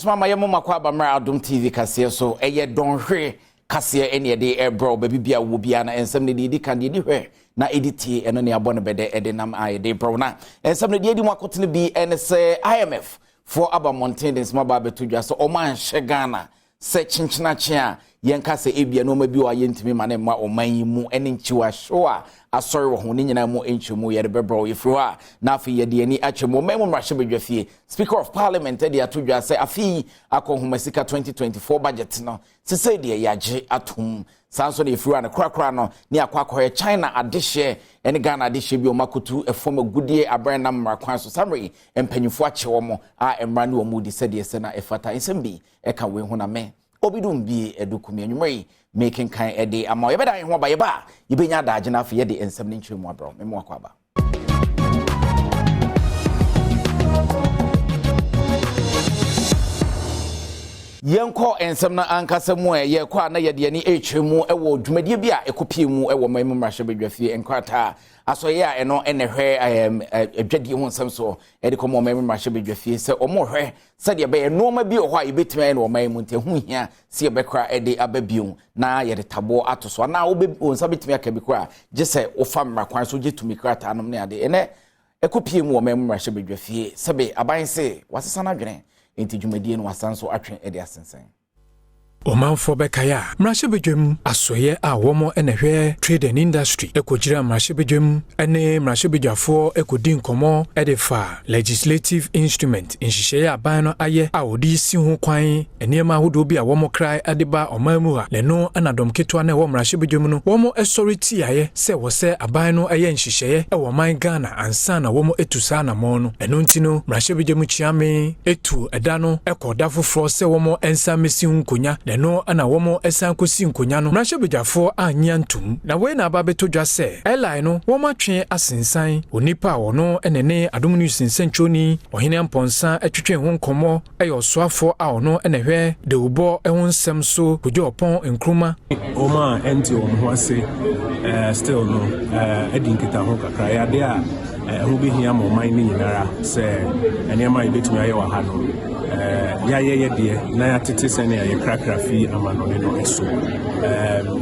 Ensma mayemo makwa bamra Adom TV kase so eye donhwe kase ene de ebro baby bia wo bia na ensem ne di kan di hwe na editi eno ne abone bede edenam aye de bro na ensem ne di mwakotene bi ene se IMF for aba mountains maba betudwa so o man hye Ghana se chinchina chia yenka se ebia no ma bi wa yentimi mane ma o man yi mu ene nchiwa show a asori wo ho ne nyina mu enchimu ye de bebro yefru a na afi ye de ani achemo memu mrahye bedwafie Speaker of Parliament de atudwa se afi akohumasika 2024 budget no se se de yaje atum sanso ne yefru an krakra no ne akwakoye China adehye ene Ghana adehye bi o makotu efom agudie abran na mrakwan so samri empanyufo achewo mo a emra ne omu di se de se na efata insembi eka we hu na me obidum bi edukumi anwumre making kind ede ama yebeda ho ba yeba yibenya daage na afi yede ensem ne nchiremu abro memo akwaba yenko ensem na ankasa mu ye kwa na yede ani echiremu ewo dwumadie bi a ekopie mu ewo mamu mrahye bedwafie enkrata asoye a eno enehwe adwadie ho nsem so ede komo mamu mrahye bedwafie se omo hwe se de be no ma bi ho a yebetime na omamu nte hu hia se yebekra ede ababiu na yede tabo atoso na wo nsa betime aka bi kra je se ofa mrakwan so getumi krata anom ne ade ene ekopie mu omamu mrahye bedwafie se be aban se wasesa na dwene enti dwumadie no wasanso atwen ede asensen Omanfo bekaya mrahye bedwam asoye a womo enehwe trade and industry ekojira mrahye bedwam ene mrahye bedwafo ekodi nkomo edefa legislative instrument nhihye aban no aye a odi si ho kwan enema hodo bi a womo krai adeba omamu ha leno anadom ketwa na wo mrahye bedwam no womo authority aye se wo se aban no aye nhihye e wo man Ghana ansa na womo etusa na mo no eno ntino mrahye bedwam chiame etu eda no ekoda foforo se womo ensa mesi nkonya no ana womo esan kosi nkonya no mrahye bedwafo anyantum na we na aba betodwa se airline no womo atwe asensan onipa wono enene Adom News nsenchoni ohene amponsa atwetwe ho nkomo eyosoafo a ono enehwe de ubo ehun nsem so kodwo opon nkruma oma enti omo ase still no edinkita ho kakra ya de a ho behia mo man ni nyinara se enema ibetumi aye wa ha no ya de na ya tete sene ya krakra fi amanone no eso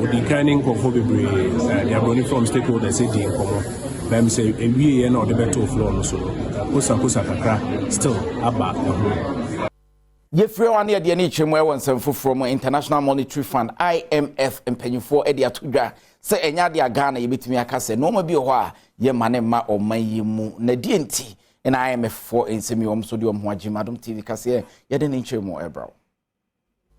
odi kaning ko bebre they are running from stakeholders say nkomo bam say ewie ye na ode beto floor no so kosa kakra still aba yefre wane de ani chemu e wonsem foforo mo International Monetary Fund IMF empanyufo e de atodwa se enya de Ghana yebetumi akase no ma bi ho a ye mane ma omayimu na die enti in IMF for ensemi omso de omho agima Adom TV kase ye de nchemu ebro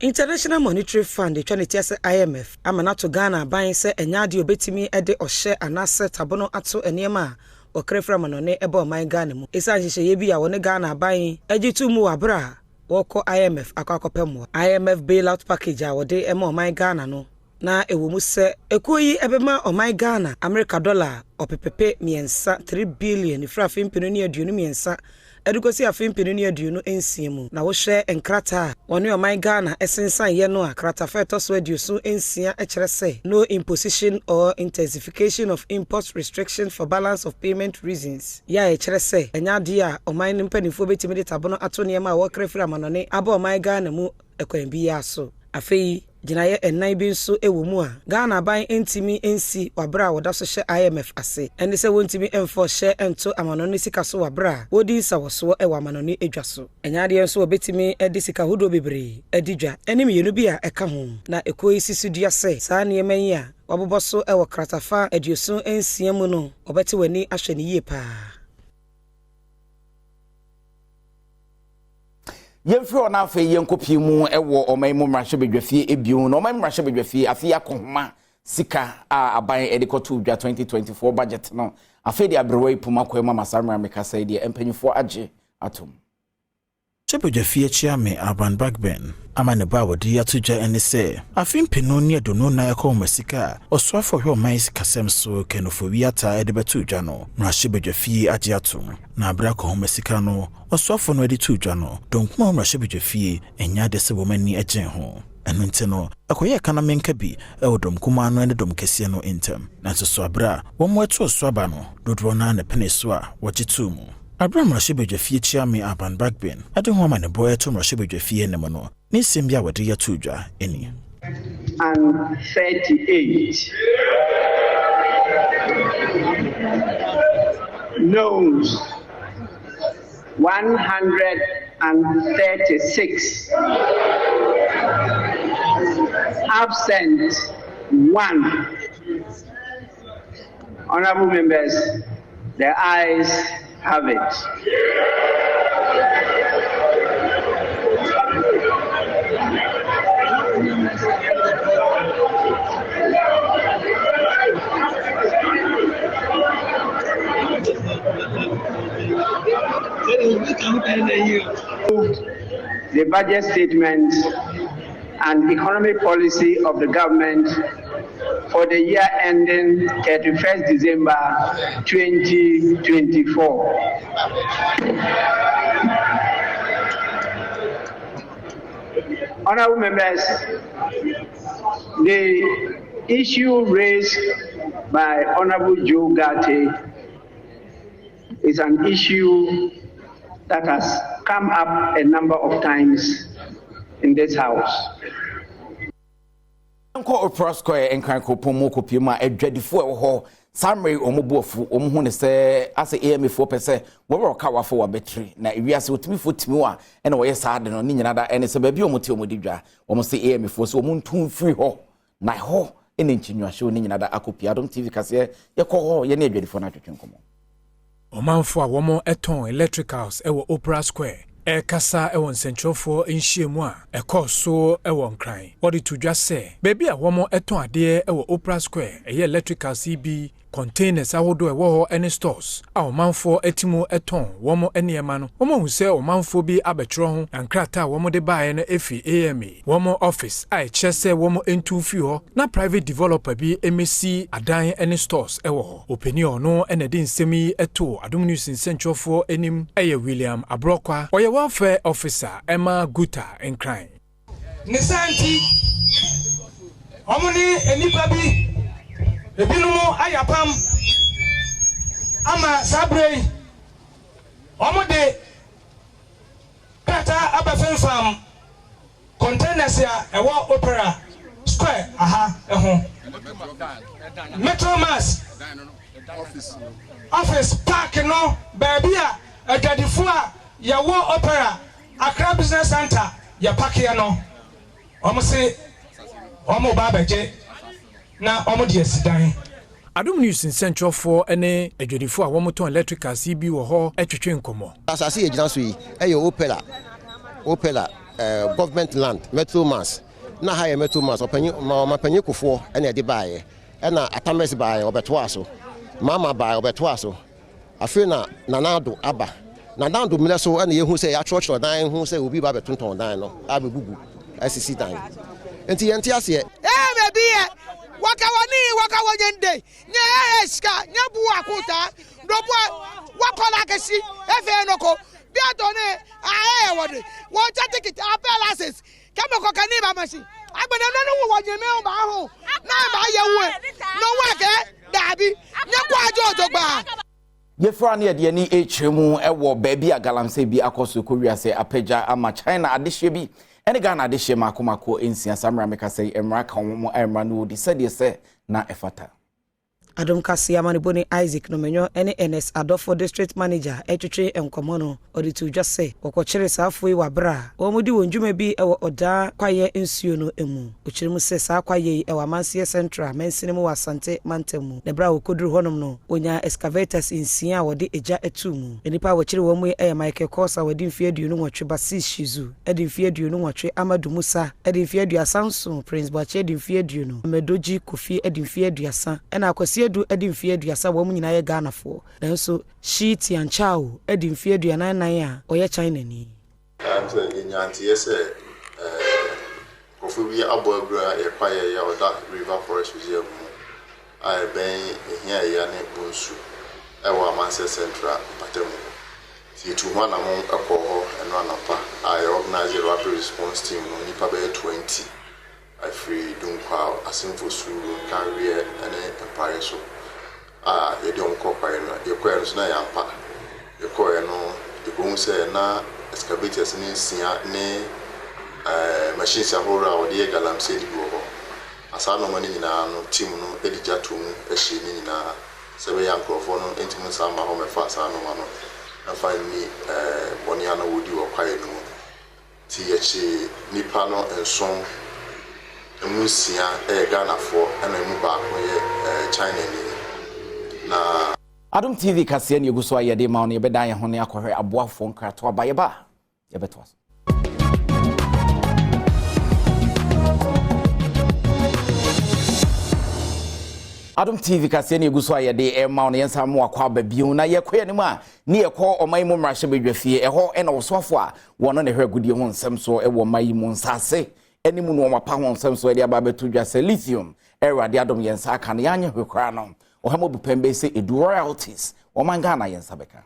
International Monetary Fund the twanetiase IMF amana to Ghana ban se enya de obetimi e de ohye anase tabono ato enema okrefra manone ebe man Ghana mu isa nhihye ye bi a woni Ghana ban agitu mu abra woko IMF akakopemo IMF bailout package a wode ema man Ghana no na ewomu se ekoyi ebema oman Ghana America dollar opepepe miensa 3 billion ifra fimpinu ni aduonu miensa edukosi afimpinu ni aduonu ensiemu na wo hwe enkrata woni oman Ghana esensan ye no a krata feto so aduosu ensia ekere se no imposition or intensification of import restriction for balance of payment reasons ya ekere se enya de a oman mpanifo betimi de tabono ato ne ma wo krefira manone aba oman Ghana mu ekwan bi ya so afei jinaye ennan bi nso ewomu a Ghana ban entimi ensi wabra woda so hye IMF ase ene se wontimi enfo hye ento amanone sika so wabra wodi nsa woso ewa amanone edwa so enyade nso obetimi edi sika hodo bebre edidwa ene miyenu bi a eka ho na ekoyi sisudua se saa ne yeman a waboboso ewo kratafa eduoso ensia mu no obeti wani ahwe ne yie pa yemfri ona afa yenkopie mu ewo omamu mrahye bedwafie ebiu no omamu mrahye bedwafie afi akohoma sika a aban edikotu dwa 2024 budget no afi de abrewai puma kwema masamra mekasa ide empanyufo age atom Chebedwafie chiame Aban Bagben amane ba wodi atudwa ene se afin penu ne adono na ekomasika oswafo hwe oman sikasem so kenofo wiata edebetudwa no mrahye bedwafie age atom na abra ko homasika no oswafo no edetudwa no donkuma mrahye bedwafie enya de se bomani agen ho enu nte no akoye kana menka bi ewodom kuma no ne dom kese no intem na so abra wo mo eto so aba no dodro na ne pene so a wogitu mu Abraham Rashibejafie Chiame Urban Backbone. I don't want my boy to Rashibejafie Nemono. Nisimbia Wadia Tuja, any. And 38. Noes 136. Absent 1. Honorable members, the ayes have it. The budget statement and economic policy of the government for the year ending 31st December 2024. Honorable members, the issue raised by Honorable Joe Garte is an issue that has come up a number of times in this house. Uncle Proscoy and Cranko Pomo Copima, a dreadful ho, Samray Omobofu, Omhune say, as a AM4%, we're cover for a battery. Now, we are so to me for Timua, and away sad and on Ninada, and it's a baby Omotio, almost the AM4, so moon 2 free ho, na ho, in Inchinu, showing Ninada Akopi, AdomTV Cassia, your call, your neighbor for nitrogen. Omanfo a womo eton electricals ewo Opera Square. Kasa ewon central for nhyiemu a ekoso ewon kran wodi to dwa se baby a womo eton ade ewo Opera Square electrical CB containers ahodo ewo ho any stores a omanfo etimo eton womo enema no womo hu se omanfo bi abetro ho ankrata womo de bae no efi AMA womo office a chese womo entu fi ho na private developer bi emesi adan any stores ewo ho openi ono enedi nsemi eto Adom News central for enim William Abrokwa welfare officer Emma Guta in crime. Nisanti Omuni enipabi ebinumo ayapam ama sabre omude kata abafenfam containers ya ewo Opera Square aha eho Metro Mass office park no babia adwadifo Yawo Opera Accra Business Center ya pakia no omse omo babaje na omo de asidan Adom News in Central for ene adwadifo a womoton electrical CB wo ho etwetwe nkomo asase ejina so yi Opera government land Metro Mass na higher Metro Mass opanyi kofo ene de baaye na atames baaye obeto aso mama baaye obeto aso afina nanado aba na do mele so ana yehu say ya church dan hu say obi ba betonton dan no abegugu asisi dan enti yenti ase be be waka wonyende nya eska nya bu akuta do bu wakola kesi efe noko bi atone wode wo cha ticket apelases kama ko kani ba mashi agbena no wo wonyeme o ba ho na ba yewu no wake dabi nya kwa ajo otogba Yefra ne de ni hremu ewo baby a galamse bi akoso koria se apagya ama China adehye bi ene Ghana adehye makomako ensia samra meka se emra ka wo emra no di se na efata Adom Kasia Maniboni Isaac Nomenyo ene NS Adofo District Manager etwetwe enkomono oditu dwase okochere saafoi wabra omudi wonjume bi ewo oda kwaye nsuo no emu ochiremu se saa kwaye ewa Mansie Central mensinemu wasante mantemu ne bra okoduru honom no onya excavators insia wode eja etumu enipa wochire wo mu Michael Kosa wode mfiedu no nwotwe Basis Shizu edi mfiedu no nwotwe Amadu Musa edi mfiedu asanso Prince Bache edi mfiedu no Medoji Kofi edi mfiedu asa ena akwasi edu edi mfiedu asa wo mu nyina ye Ghana fo nanso Shiti Anchao edi mfiedu ya nan a oye China ni amse nyanti yese kofu bi abogura ye kwaye ya oda River Forest Museum ai ben ehia ya ne bonsu ewa Manchester Central patemu ti tu hwana mo ekwo eno anapa I organize a rapid response team no nipa be 20 I free dunkwa asimfo suru carrier ene empire so ye don ko kwaye no ye kwaye so na yampa ye kwaye no ehu say na excavators ne sia ne machines ahora o de galamsey di wo asa no mani nyina no team no edija to mu ehye ni nyina se be yankrofo no entimu sama ho mefa asa no ma no afa ni boni ana wodi wo kwae no ti yechi nipa no enson emusia Ghana for ana mu ba ko ye China ni na Adom TV kase ne guso ayede ma no ye bedan ye ho ne akohwe aboafo nkrato abaye ba ye beto aso Adom TV kase ne guso ayede ma no yensa mo akwa ba biu na ye koye ne mu a ne ye ko oman mu mrahye bedwafie eho e na osofo a wono ne hwe agudie ho nsem so e wo mai mu nsase enimu no mapa ho nsem so e dia ba betu dwase lithium erade Adom yensa aka ne anye hwekra no ohamo bupembe se edu royalties omanga na yensa beka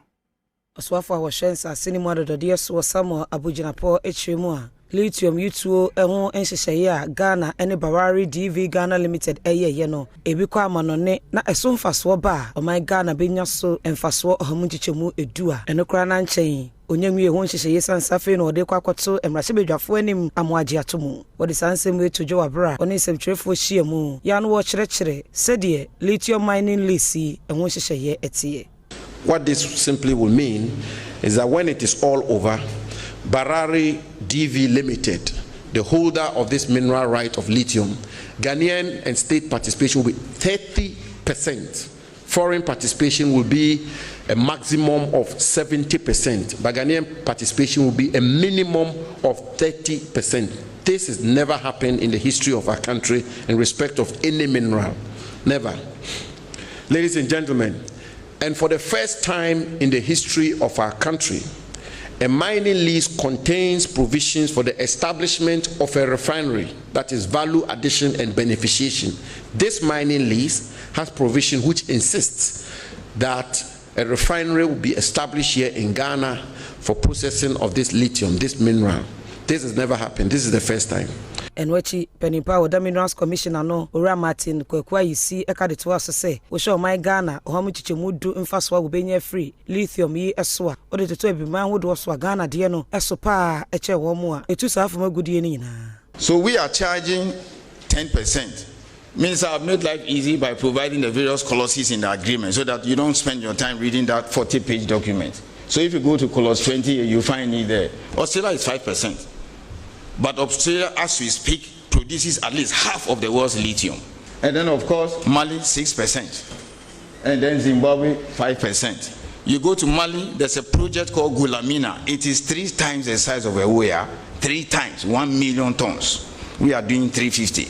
osofo a wo hwensa sinimu adodode so Samuel Abuginapo echiremu a Lithium yutuo eho enhyehyeye a Ghana ene Bawari DV Ghana Limited ye no ebi kwa amanone na eso mfaso ba oman Ghana benya so emfaso ohamu chichemu edu a eno kra na nchen onyanwie ho nhyehyeye sansafe no ode kwa kwato emrahye bedwafo anim amoagye atomu wode sansem we tojo wabra one semtwerefo hyiamu ya no wo kyerɛkyerɛ sɛdeɛ lithium mining lease eho nhyehyeye etie. What this simply will mean is that when it is all over, Bawari DV Limited, the holder of this mineral right of lithium, Ghanaian and state participation will be 30%. Foreign participation will be a maximum of 70%, but Ghanaian participation will be a minimum of 30%. This has never happened in the history of our country in respect of any mineral. Never. Ladies and gentlemen, and for the first time in the history of our country, a mining lease contains provisions for the establishment of a refinery, that is value addition and beneficiation. This mining lease has provision which insists that a refinery will be established here in Ghana for processing of this lithium, this mineral. This has never happened. This is the first time. And wachi penipa oda minerals commissioner no Ora Martin kwakwa yisi eka de to aso se wo show my Ghana ohamu chichemu du mfaso wo benya free lithium yi eso a ode to ebiman wo do so Ghana de no eso pa eche wo mu a etu sa afoma gudie ni nyina. So we are charging 10%. Means I've made life easy by providing the various clauses in the agreement so that you don't spend your time reading that 40-page document. So if you go to clause 20, you find it there. Australia is 5%. But Australia, as we speak, produces at least half of the world's lithium. And then, of course, Mali, 6%. And then Zimbabwe, 5%. You go to Mali, there's a project called Gulamina. It is 3 times the size of Ewoya, 3 times, 1 million tons. We are doing 350.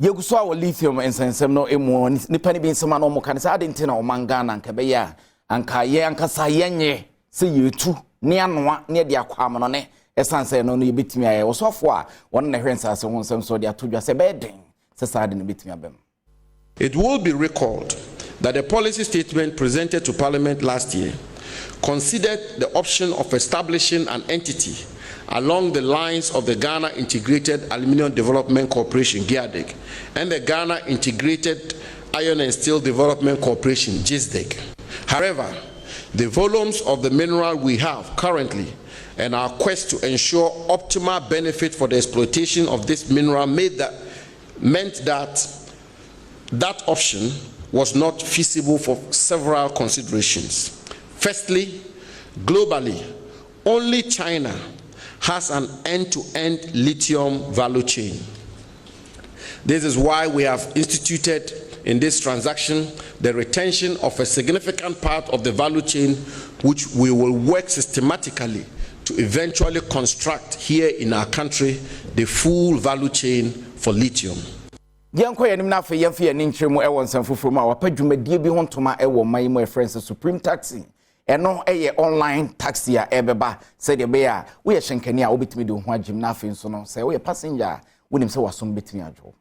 Yeguso awo lithium ensensem no emu nipa ni bi nsema no mo kan sa adenti na o manga na nka be ya anka ye anka sa yenye se yetu ne anoa ne de akwam no ne esanse no no yebetimi aye osofo a won na hwensase ho nsem so de atodwa se beden se sa de ne betimi abem. It will be recalled that the policy statement presented to Parliament last year considered the option of establishing an entity along the lines of the Ghana Integrated Aluminium Development Corporation, GIADEC, and the Ghana Integrated Iron and Steel Development Corporation, GISDEC. However, the volumes of the mineral we have currently and our quest to ensure optimal benefit for the exploitation of this mineral meant that that option was not feasible for several considerations. Firstly, globally, only China has an end-to-end lithium value chain. This is why we have instituted in this transaction the retention of a significant part of the value chain, which we will work systematically to eventually construct here in our country the full value chain for lithium. Yanko yanim na fe yemfe ya ninchiremu ewo nsanfufuru ma wapadwumadie bi hontoma ewo mayimu e friends Supreme Taxi eno eye online taxi a ebeba se de be ya wo ye hyenkani a obetimi de ho agim na fe nso no se wo ye passenger wonim se wasom betimi adwo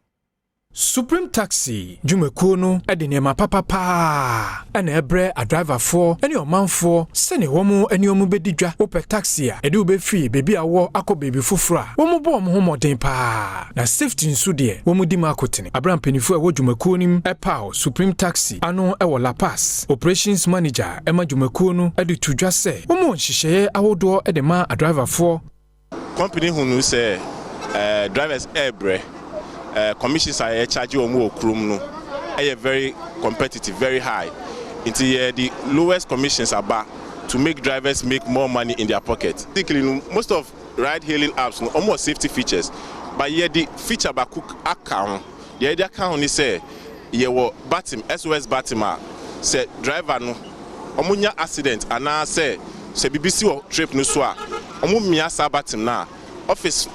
Supreme Taxi Jumekuo no ede nema papa ena ebre a driver for ene omanfo sene womo ene omu bedidwa ope taxi a ede obefri bebi awo akọ bebi fufura womo bo omo homoden pa na safety nso de womo di makotene abram penifo ewo Jumekuo nim epaw Supreme Taxi ano ewo La Paz operations manager ema Jumekuo no ede tudwa se womo nhihye awodo ede ma a driver for company hunu se drivers ebre commissions are charging omo okrum no very competitive, very high. Into the lowest commissions are back to make drivers make more money in their pocket. Most of ride-hailing apps almost safety features, but here the feature back account, the idea account is say you batim SOS batima say driver no omunya accident and now say BBC or trip no swa omu miasa batim na office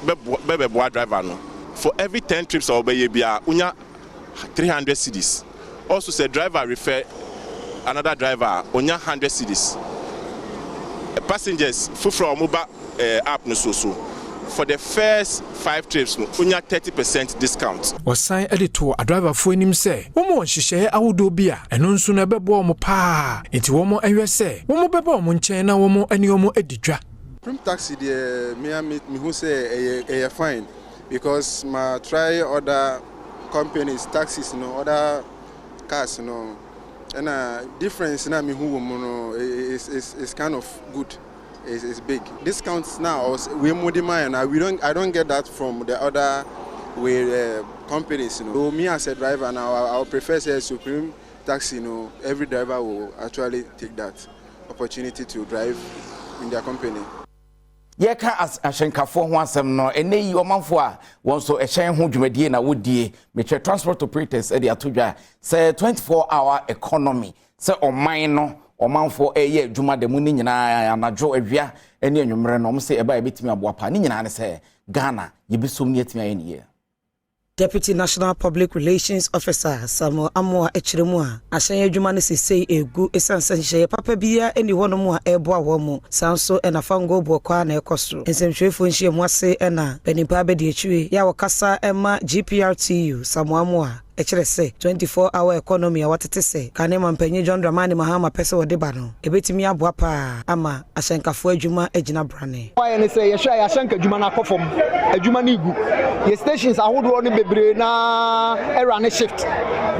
bebe boa driver no. For every 10 trips or bia unya 300 cedis. Also said driver refer another driver unya 100 cedis. Passengers from mobile app no so. For the first 5 trips no unya 30% discount. Wasan editor a driver for him say womo nhihye awodo bia eno nso na bebo mo pa enti womo enwe say womo bebo mo nchen na womo eni womo edidwa. Supreme Taxi de me who say a fine. Because my try other companies, taxis, other cars, and difference now me who is kind of good, is big. Discounts now we more demand, and I don't get that from the other way companies. So me as a driver now, I prefer say Supreme Taxi. Every driver will actually take that opportunity to drive in their company. Yeka as ashenkafo ho asem no ene yi omanfo a won so ehyen ho dwumadie na wodie meche transport operators e de atodwa say 24-hour economy say oman no omanfo eye adwuma de mu ni nyina anajo awia ene anwumre no say eba ebetimi aboapa ni nyina ne say Ghana yebisom ni atimi ayeniye. Deputy National Public Relations Officer Samuel Amoa Echiremua ashen adwuma ne sesei egu esansanhye papa bia eni hono a ebo awo mu sanso ena fango bo kwa na ekoso ensemhwefo nhye mu ase ena benipa bedi echiwe ya wakasa ema GPRTU Samuel Amoa echirese 24-hour economy a watete se kanema mpanyi John Dramani Mahama pese wode ba no ebetimi aboa pa ama ashenkafo adwuma agina brane why ne say yehwa ashenka adwuma na akofom adwuma na igu ye stations ahodo ne bebre na era ne shift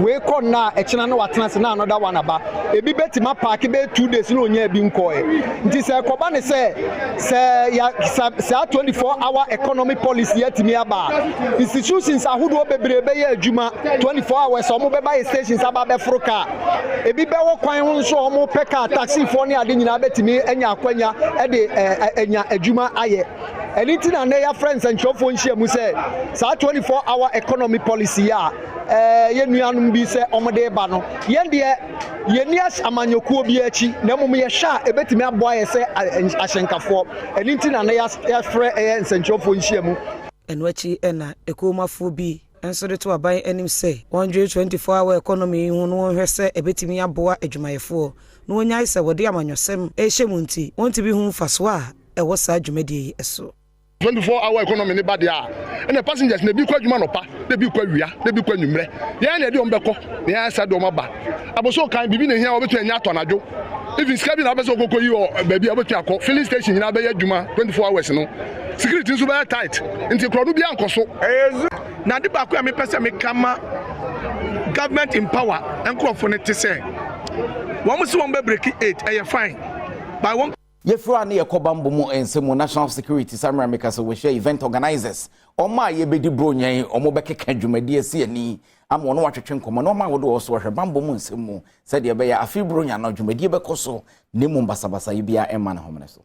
we call na echina na watena se na another one aba ebi betima park be 2 days no onya bi nkoe nti se koba ne se ya 24-hour economy policy yatimi aba institutions ahodo bebre be ya adwuma 24 hours omo be buy stations aba be froka ebi be wo kwan ho nso omo peka taxi for ne ade nyina betimi enya akwanya e de enya adwuma aye anything and their friends and chofo nhia mu say sa 24-hour economy policy ya ye nuanum bi say omode ba no ye de ye nias amanyokuo bi achi na mum ye sha ebetimi aboa ye say ahyenkafo anything and their friends and chofo nhia mu enwachi ena ekomafo bi enso de to aban anim say 124-hour economy hu no hwese ebetimi aboa adwumayefo no onyai se wode amanyosem ehyemunti wonti bi hu faso a ewo sa adwumadi eso 24-hour economy ne ba dia and the passengers ne bi kwa adwuma no pa ne bi kwa wia ne bi kwa nwumre ye na de ombeko ne ya sa de omaba aboso kan bibi ne hia obetu anya atonajo even skabi na beso kokko yi o baby obetu akọ filling station nyina be adwuma 24 hours no security nso be tight nti krodu bi ankoso na de ba kwa me pese me kama government in power enkrofo ne tese wo mo se won be break 8 e fine by one Yefra ne yakobambo mu ensemu national security samra make us we share event organizers oma ye bedi bronyan omo bekeka dwumadi ase ani ama no watwetwe nkomo no ma wodo so hwe bambo mu ensemu said ye be ya afi bronyan no dwumadi bekoso ne mu basabasa yibia ema na homene so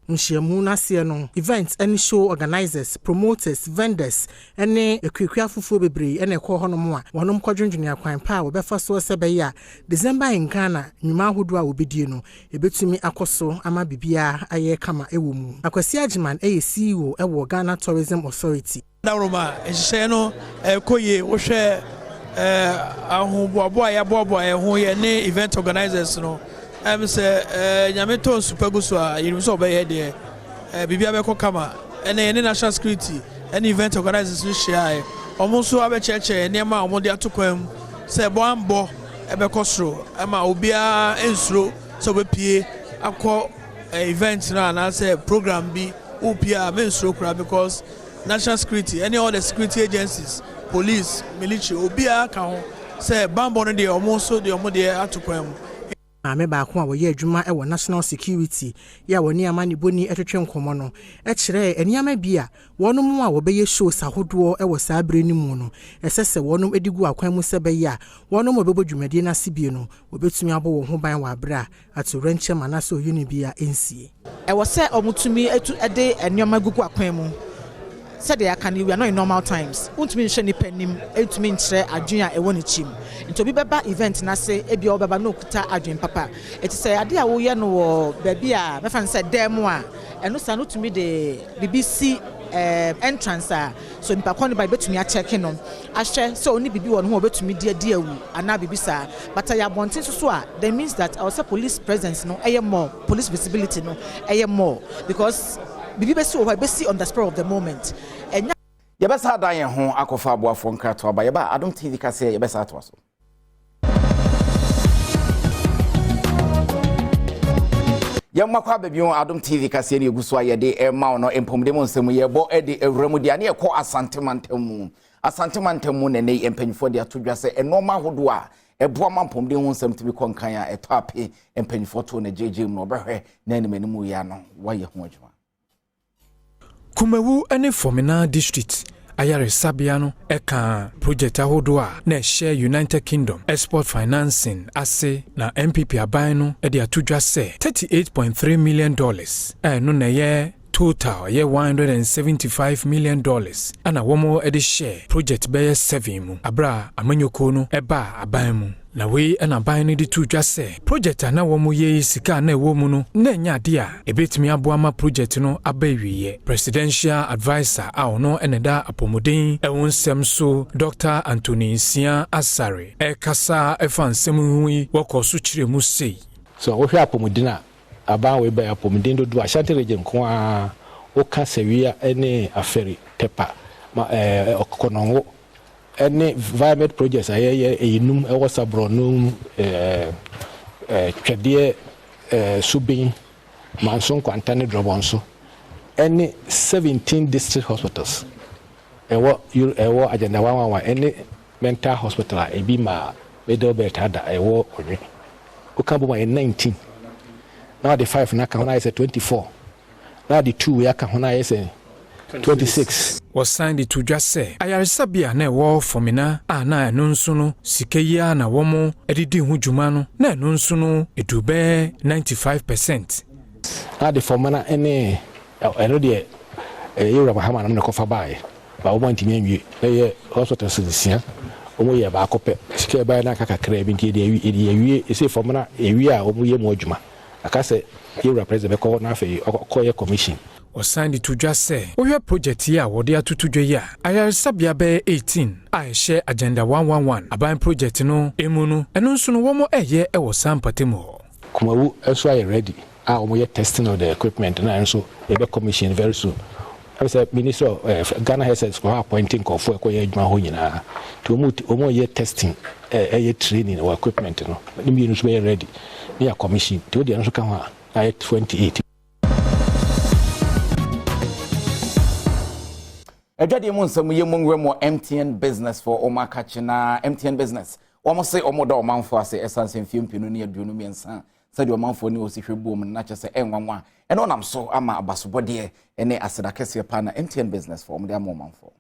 Nshiamu nase no events and show organizers promoters vendors ene ekwekwa fufuo bebre ene ekọ hono mo a wonom kwadwendwene akwan pa wo befa so sebe ya December in Ghana nyuma ahodo a obedie no ebetumi akoso ama bibia aye kama ewo mu Akwasi Agiman CEO ewo Ghana Tourism Authority Roma ehye no koye wo hwe ahoboabo ya boabo ho ye ne event organizers no say Nyameton Superguswa, you so by here, Bibia Beko Kama, and any national security, any event organizers share, ɔmo nso abɛkyerɛkyerɛ nneɛma a ɔmo de ato kwan mu sɛ bɔambɔ ɛbɛkɔ soro ɛma obiara nsuro sɛ ɔbɛpie akɔ event no anaasɛ program bi opia mensuro kora because national security any other security agencies police military obiara ka ho sɛ bambɔ no deɛ ɔmo nso deɛ ɔmo deɛ ato kwan mu maame baako a wɔyɛ adwuma ɛwɔ national security ya wɔ nneɛma ne boni ɛtwetwe nkɔmɔ no ɛkyerɛ nneɛma bi a wɔnom a wɔbɛyɛ shows ahodoɔ ɛwɔ saa bere no mu no ɛsɛ sɛ wɔnom edi gu akwan mu sɛ bɛyɛ a wɔnom wɔbɛbɔ dwumadie no ase bie no wɔbɛtumi abɔ wɔn ho ban wɔ abere a ato rɛnkyɛm anaasɛ ɔyɛ no bi a ɛnsie ɛwɔ sɛ ɔmotumi ɛde nneɛma gugu akwan mu said they can we are not in normal times untumi nhwe ni panim etumi nkyerɛ adwen a ɛwɔ ne chim nti obi bɛba event na se ebi ɔbɛba no kuta adwen papa eti sɛ ade a woyɛ no wɔ baabi a mɛfa no sɛ dɛm a ɛno sa no tumi de BBC entrance a so nipa kɔ ne ba betumi akyɛke no ahwɛ sɛ oni bibi wɔ no ho obetumi di awu ana bibi saa but ya bonten so a that means that our police presence no ɛyɛ more police visibility no ɛyɛ more because bibi bɛsi wɔ bɛsi on the spur of the moment ɛnya yɛbɛsa dan yɛn ho akɔfa aboafo nkrato aba yɛba Adom TV kase yɛbɛsa ato aso yɛmmakɔ ababio Adom TV kase ne eguso ayɛde ɛma no empomde mu nsɛm yɛbɔ ɛde awuramu dia ne ɛkɔ asantemantam ne ne empanyfo de atodwa sɛ ɛnɔma hodo a ɛboa mampomde ho nsɛm tibi kɔnkan a ɛtɔ ape empanyfo to na jeje mu no ɔbɛhwɛ na animanimu ya no wayɛ ho adwuma Kumawu ene Fomina district ayare sabiano eka project ahodo a na share United Kingdom export financing ase na MPP aban no e de atodwa se $38.3 million no na ye total ye $175 million ana womo e de share project be 7 mu abra amanyoko no eba aban mu na we na ban no de tudwa se project na womo ye sika na ewo mu no na nya de a ebetimi aboama project no abawiye presidential advisor a ono eneda apomodin ewonsem so Dr. Anthony Sia Asare kasa efansem hui wokoso kire mu sei so wo hwe apomodin a aban we ba apomodin do Ashanti region ko a o kasewia ene aferi tepa ma okokononwo any environment projects aye enum ewo sabronum twede subin manson kwantane drobonso any 17 district hospitals ewo agenda 111 any mental hospital ebi ma bedo betada ewo onwe okabo ma 19 now the 5 na ka hona is 24 now the 2 ya ka hona is 26 was signed to just say ayaresabia na ewo Fomina ana eno nso no sikeyia na womo edidi hu dwuma no na eno nso no edube 95%. na the Fomina ene eno de yura bahama na kofa bae ba wo ntimi anwie eye hospital sisia omo ye ba akopɛ sike ba na kakakra bi nti de awie ese Fomina awie a omo ye mo adwuma aka se yura president be ko na afi okoye commission was signed to just say we project ya wode atutudwe ya ayaresabia be 18 I share agenda 111 aban project no emu no eno nso no womo eye ewo sampatemu Kumawu eso are ready a omo ye testing of the equipment na nso e be commission very soon I say minister of Ghana has appointing for ekoye adwuma ho nyina to omo ye testing ye training or equipment no ni nso be ready ni a commission to the nso ka ho a 28 Ejade mu nsam ye mu nwere mo MTN business for Omaka China MTN business omo se omo da omanfo ase esanse mfiempinu ne aduonu miensa sadi omanfo ne osihwebom na kyese enwanwa eno nam so ama abasobode ene asedakese pa na MTN business for omo de omanfo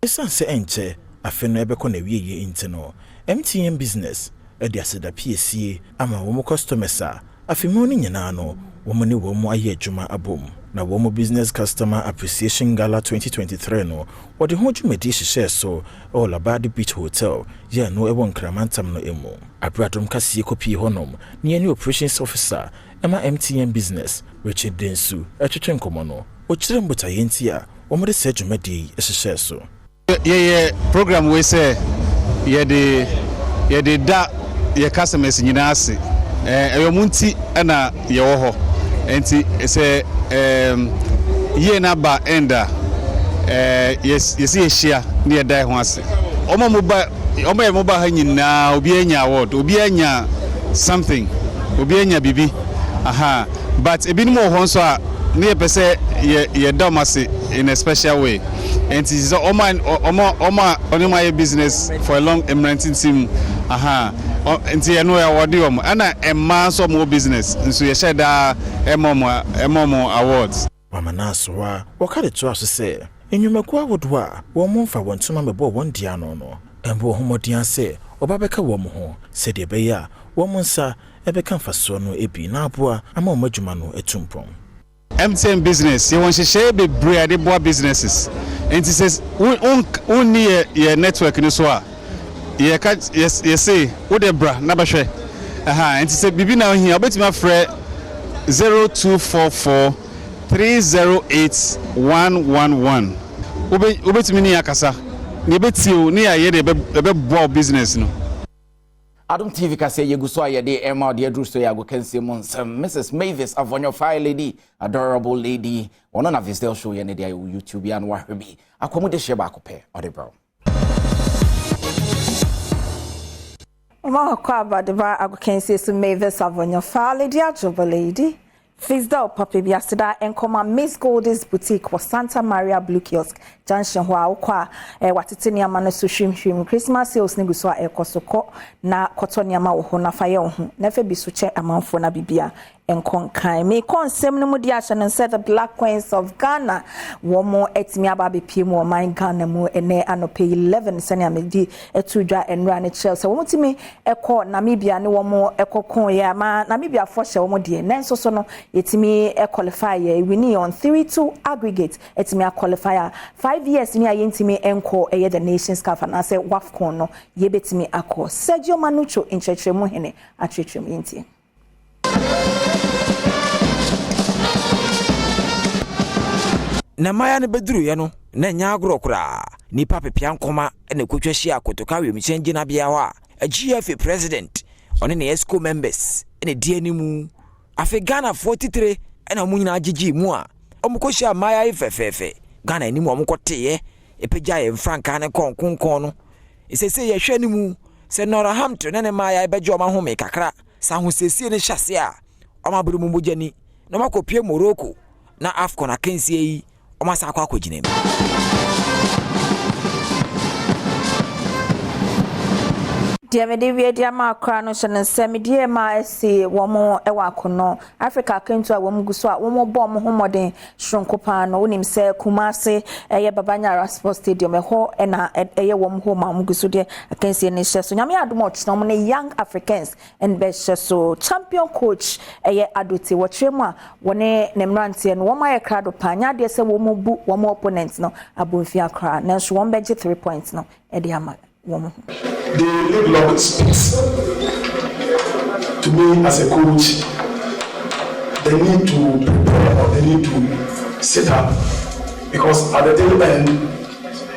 esanse enche afeno ebeko na wieye intino MTN business edi aseda PSA ama wo customers a afimo ni nyina no wo ne wo aye adwuma abom na wo business customer appreciation gala 2023 no wo de ho dwumedi hyehyɛ so all about the beach hotel ye no ewon kramantam no emu abradom kasie kopi honom ne ani operations officer ema MTN business Richard Densu etwetwe nkomo no o kire mbota yenti a wo mo de se dwumedi hyehyɛ so ye program we say ye de da ye customers nyina ase eyomunti na ye wo ho enti say ye na ba enda yes yɛhyia ne yɛda ho ase ɔma yɛ mobile ha nyinaa obi anya award obi anya something obi anya bibi aha but ebinom wɔ hɔ nso a ne yɛpɛ sɛ yɛda ɔma ase in a special way and is ɔma yɛ business for a long emergency team aha nti ɛno yɛ award ɔmo ɛna ɛma nso ɔmo business nso yɛhyɛ daa ɛmɔ awards Wamanasoa wakade to aso sɛ enyumaku awodo a wɔn mfa wɔn tuma mebɔ wɔn dia no embo homodian sɛ ɔbabɛka wɔn ho sɛ de bɛyɛ a wɔn nsa ɛbɛka mfasoɔ no ebi na aboa ama wɔn adwuma no etumpɔn MTN business yɛ wɔn hyehyɛ bebree ade boa businesses enti sɛ wonni yɛ network no so a yɛ say wo de bra na bɛhwɛ aha enti sɛ bibi na ohia obetumi afrɛ 0244 308-111. Obetumi ni akasa. Ni betio ni aye de bebo business no. Adom TV kase yeguso ayede ema de adru so yago kanse mu nsem Mrs. Mavis Avonyo fine lady, adorable lady. Ono na visit show ye ne de YouTube ya no wahwe bi. Akomu de hye ba akopɛ ode bro. Oma kwa ba de ba ago kanse so Mavis Avonyo fine lady, adorable lady. Fisdal Papa Biasida and Miss Goldie's Boutique was Santa Maria Blue Kiosk Junction Huaukwa Watitinia Mano Sushim Christmas sales neguswa ekosoko na kotoniama ohona fire ohu nefe bisuche amanfo na bibia enkonkan me konsem no mudi asha and said the Black Queens of Ghana womo etimi aba bepiem wo man Ghana mu ene anope 11 senia medi etudwa enra ne Chelsea womutimi eko Namibia ne womo ekokon ya ma Namibia for hye womo de nenso so no etimi qualify we need on 3-2 aggregate etimi qualifier 5 years ni ayentimi enko eye the Nations Cup and say WAFCON no yebetimi akọ Sergio Manucho inchetremu hene atwetrem yenti na maya ne beduru ye no na nya agro kura nipa pepia nkoma na kotwa hia akotoka we mchenji na bia wa GFA president one ne ESCO members ne die animu afi Ghana 43 na mu nyina agigi mu a omukohia maya ifefefe Ghana animu omukoteye epegya ye franka ne konkonkon no esese ye hwe animu se Northampton ne maya ebejo ma home kakra sa ho sesi ne hyase a omaburu mu bojani na makopie Morocco na AFCON akensie yi omasa akwa akogine Diamede dia ma akra no hye ne nsem die ma esi womo ewa akono Africa kentu a womo guso a womo bom homoden shronkopa no wonim se Kumase eye Babanyara Sports Stadium eho na eye womo ho ma guso de akensie ne hye so nyame adom ochno mo ne Young Africans and best so champion coach eye Adoti wotremu a wone ne mrante no womo aye krado panya de se womo bu womo opponents no abonfi akra na so won beje 3 points no e de ama womo the league law speaks to me as a coach. They need to prepare or they need to set up because at the tail end,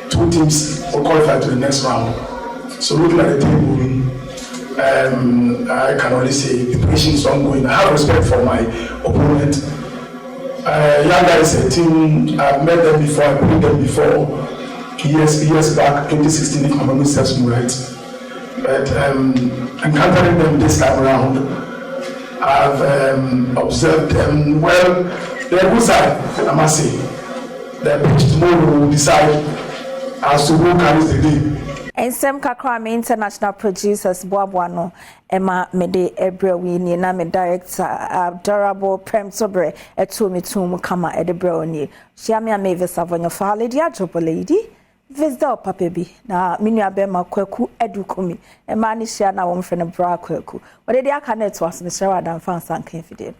2 teams will qualify to the next round. So looking at the table, I can only say preparation is ongoing. I have respect for my opponent. Yanga is a team, I've met them before, I played them before. Years back, 2016, if my memory serves me right. But encountering them this time around, I've observed them well. They're a good side, I must say. The pitch tomorrow will decide as to who carries the day. Ensem kakra me international producers boaboano ema mede ebrewi ni na me director adorable Prem Sobre etumitum kama edebrewi shia me Mavis Avonyo fa lady adorable lady Visdal Papa bi na minua be makwaku edukumi ema ni shia na wo mfre ne bra kwaku wode de aka net was ne shara dan fan sankan fide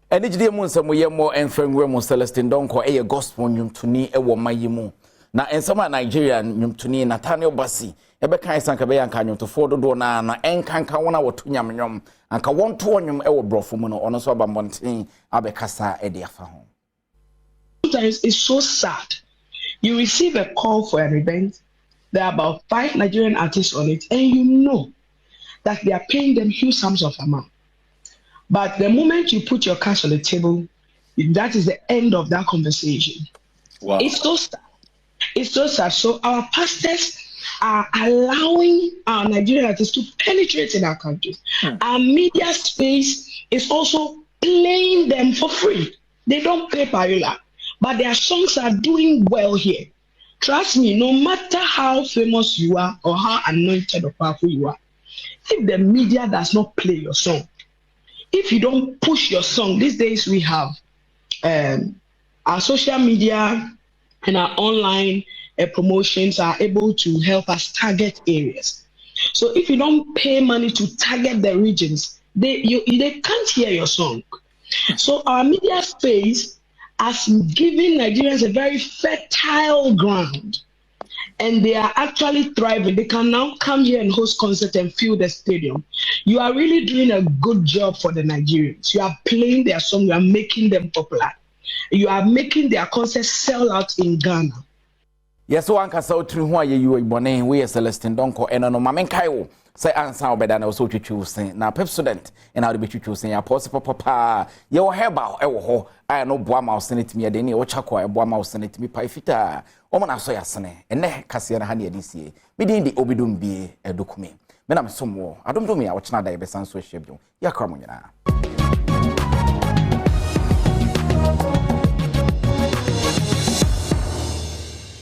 enigide mu nsem ye mo enfenwe mu Celestine Donko eye gospel nyumtuni ewo mayimu na ensema Nigeria nyumtuni Nathaniel Basi ebe kan sanka be yanka nyumtofo dodo na enkanka wona woto nyamnyom anka wonto wonyum ewo brofo mu no ono so abambonten abekasa ede afa ho. Sometimes it's so sad. You receive a call for an event, there are about 5 Nigerian artists on it, and you know that they are paying them huge sums of amount. But the moment you put your cash on the table, That is the end of that conversation. Wow. It's so sad. It's so sad. So our pastors are allowing our Nigerian artists to penetrate in our country. Our media space is also playing them for free. They don't pay parula, but their songs are doing well here. Trust me, no matter how famous you are or how anointed or powerful you are, if the media does not play your song, if you don't push your song, these days we have our social media and our online promotions are able to help us target areas. So if you don't pay money to target the regions, they can't hear your song. So our media space has given Nigerians a very fertile ground, and they are actually thriving. They can now come here and host concerts and fill the stadium. You are really doing a good job for the Nigerians. You are playing their song. You are making them popular. You are making their concerts sell out in Ghana. Yes, one can say to who you born we are Celestine Donko and no Mamenkayo. Say answer obeda na so twetwusen na pepsodent na we be twetwusen ya possible papa ye wo heba e wo ho ai no boa ma senate mi ade ne wo chako e boa ma senate mi pai fita o mo na so yasene ene kase na ha ne adisie mi din di obidum bie edokumi me na me somwo adom do me ya wo chena da ye besan so hwebio ya kra mo nyina.